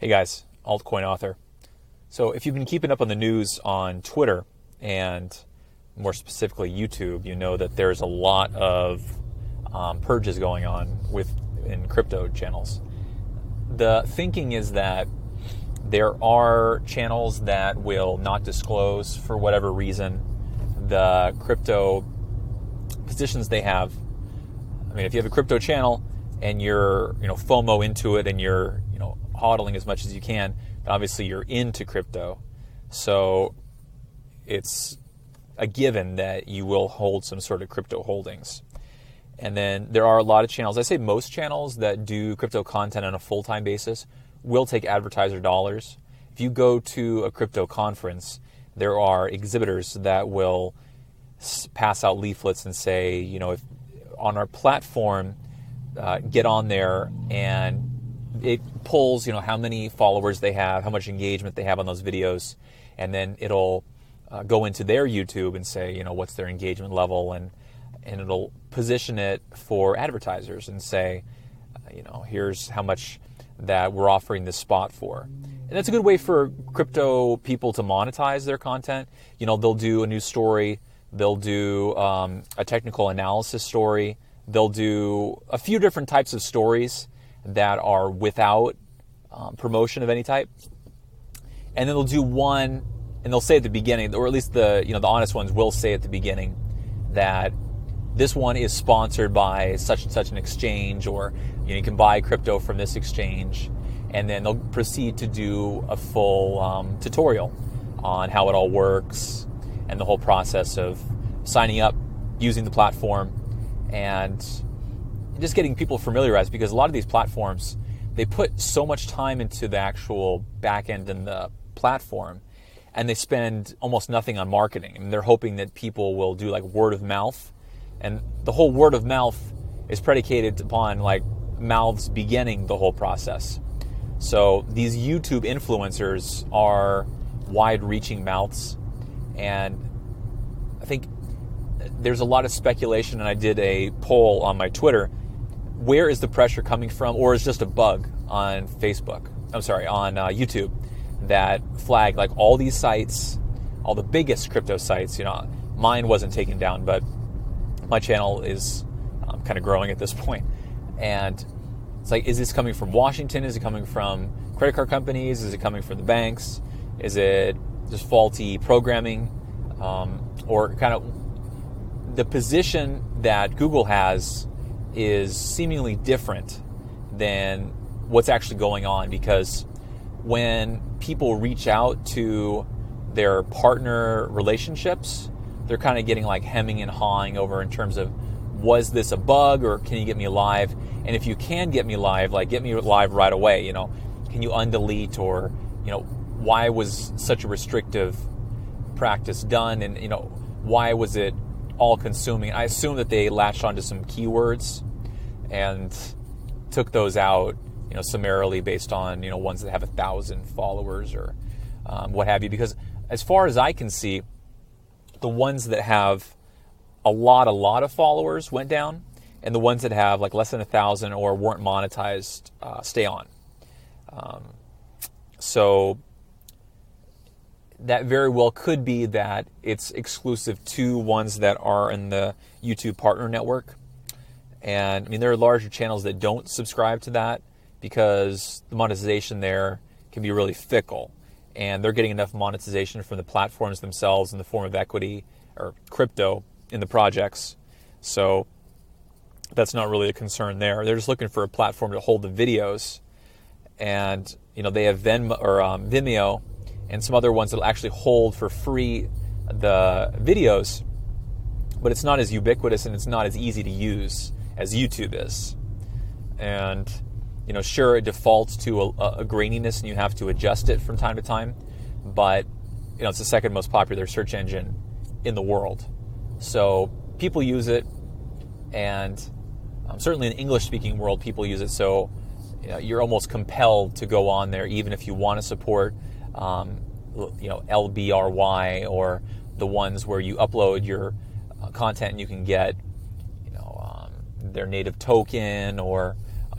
Hey guys, altcoin author. So if you've been keeping up on the news on Twitter and more specifically YouTube, you know that there's a lot of purges going on in crypto channels. The thinking is that there are channels that will not disclose for whatever reason the crypto positions they have. I mean, if you have a crypto channel and you're FOMO into it and you're hodling as much as you can, obviously you're into crypto, so it's a given that you will hold some sort of crypto holdings. And then there are a lot of channels, I say most channels that do crypto content on a full-time basis will take advertiser dollars. If you go to a crypto conference, there are exhibitors that will pass out leaflets and say, if on our platform, get on there, and it pulls, how many followers they have, how much engagement they have on those videos, and then it'll go into their YouTube and say, what's their engagement level, and it'll position it for advertisers and say, here's how much that we're offering this spot for. And that's a good way for crypto people to monetize their content. They'll do a news story, they'll do a technical analysis story, they'll do a few different types of stories that are without promotion of any type, and then they'll do one, and they'll say at the beginning, or at least the honest ones will say at the beginning that this one is sponsored by such and such an exchange, or you can buy crypto from this exchange, and then they'll proceed to do a full tutorial on how it all works and the whole process of signing up, using the platform, and just getting people familiarized, because a lot of these platforms, they put so much time into the actual back end in the platform, and they spend almost nothing on marketing. And they're hoping that people will do like word of mouth, and the whole word of mouth is predicated upon like mouths beginning the whole process. So these YouTube influencers are wide-reaching mouths, and I think there's a lot of speculation, and I did a poll on my Twitter. Where is the pressure coming from, or is just a bug on YouTube that flag like all these sites, all the biggest crypto sites? Mine wasn't taken down, but my channel is kind of growing at this point. And it's like, is this coming from Washington? Is it coming from credit card companies? Is it coming from the banks? Is it just faulty programming? Or kind of the position that Google has is seemingly different than what's actually going on, because when people reach out to their partner relationships, they're kind of getting like hemming and hawing over in terms of, was this a bug, or can you get me live? And if you can get me live, like get me live right away, can you undelete, or, why was such a restrictive practice done? And, why was it all consuming? I assume that they latched onto some keywords and took those out, summarily based on, ones that have 1,000 followers or what have you. Because as far as I can see, the ones that have a lot of followers went down, and the ones that have like less than 1,000 or weren't monetized stay on. So that very well could be that it's exclusive to ones that are in the YouTube partner network. And I mean, there are larger channels that don't subscribe to that, because the monetization there can be really fickle, and they're getting enough monetization from the platforms themselves in the form of equity or crypto in the projects. So that's not really a concern there. They're just looking for a platform to hold the videos, and they have Vimeo and some other ones that will actually hold for free the videos, but it's not as ubiquitous and it's not as easy to use as YouTube is. And sure, it defaults to a graininess, and you have to adjust it from time to time, but it's the second most popular search engine in the world. So people use it, and certainly in the English-speaking world, people use it. So you're almost compelled to go on there, even if you want to support LBRY, or the ones where you upload your content and you can get their native token, or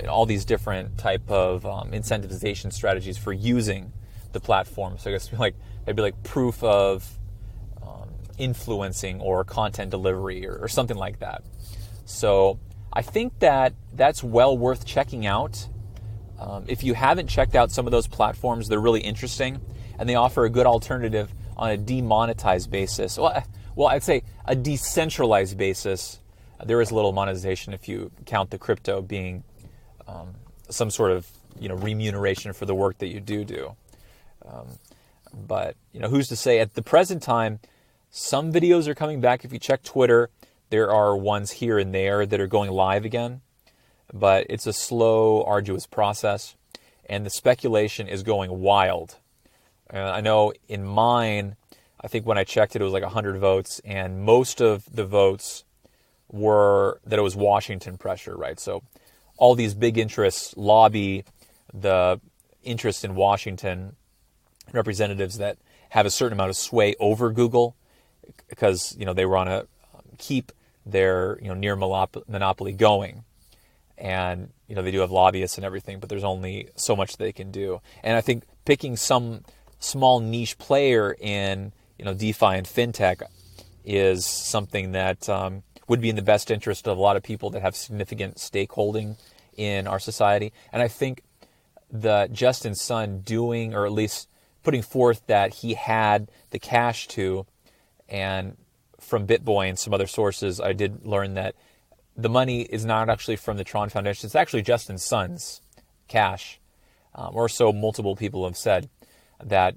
all these different type of incentivization strategies for using the platform. So I guess it'd be like proof of influencing or content delivery or something like that. So I think that's well worth checking out. If you haven't checked out some of those platforms, they're really interesting, and they offer a good alternative on a demonetized basis. Well, I'd say a decentralized basis. There is little monetization if you count the crypto being some sort of remuneration for the work that you do. But who's to say? At the present time, some videos are coming back. If you check Twitter, there are ones here and there that are going live again. But it's a slow, arduous process, and the speculation is going wild. I know in mine, I think when I checked it was like 100 votes, and most of the votes were that it was Washington pressure, right? So all these big interests lobby the interest in Washington, representatives that have a certain amount of sway over Google, because they want to keep their near monopoly going. And they do have lobbyists and everything, but there's only so much they can do. And I think picking some small niche player in DeFi and fintech is something that would be in the best interest of a lot of people that have significant stakeholding in our society. And I think that Justin Sun doing, or at least putting forth that he had the cash to, and from BitBoy and some other sources, I did learn that the money is not actually from the Tron Foundation. It's actually Justin Sun's cash, or so multiple people have said, that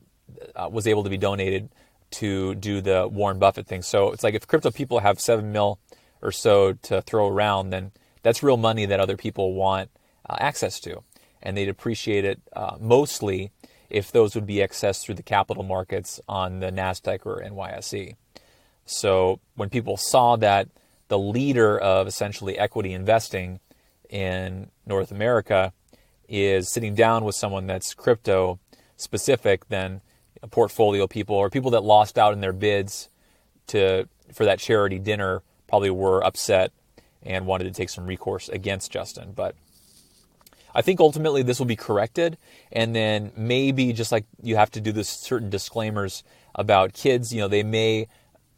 was able to be donated to do the Warren Buffett thing. So it's like if crypto people have $7 million or so to throw around, then that's real money that other people want access to. And they'd appreciate it mostly if those would be accessed through the capital markets on the NASDAQ or NYSE. So when people saw that the leader of essentially equity investing in North America is sitting down with someone that's crypto specific, then portfolio people or people that lost out in their bids for that charity dinner probably were upset and wanted to take some recourse against Justin. But I think ultimately this will be corrected, and then maybe just like you have to do this certain disclaimers about kids, they may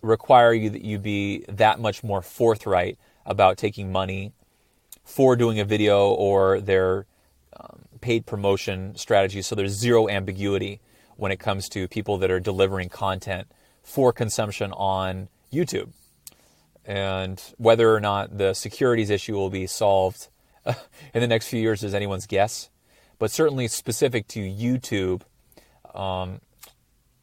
require you that you be that much more forthright about taking money for doing a video or their paid promotion strategy, so there's zero ambiguity when it comes to people that are delivering content for consumption on YouTube. And whether or not the securities issue will be solved in the next few years is anyone's guess. But certainly specific to YouTube,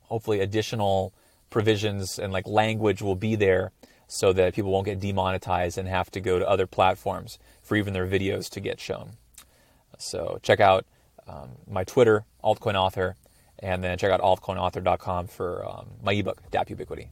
hopefully additional provisions and like language will be there so that people won't get demonetized and have to go to other platforms for even their videos to get shown. So check out my Twitter, Altcoin Author, and then check out altcoinauthor.com for my ebook, DApp Ubiquity.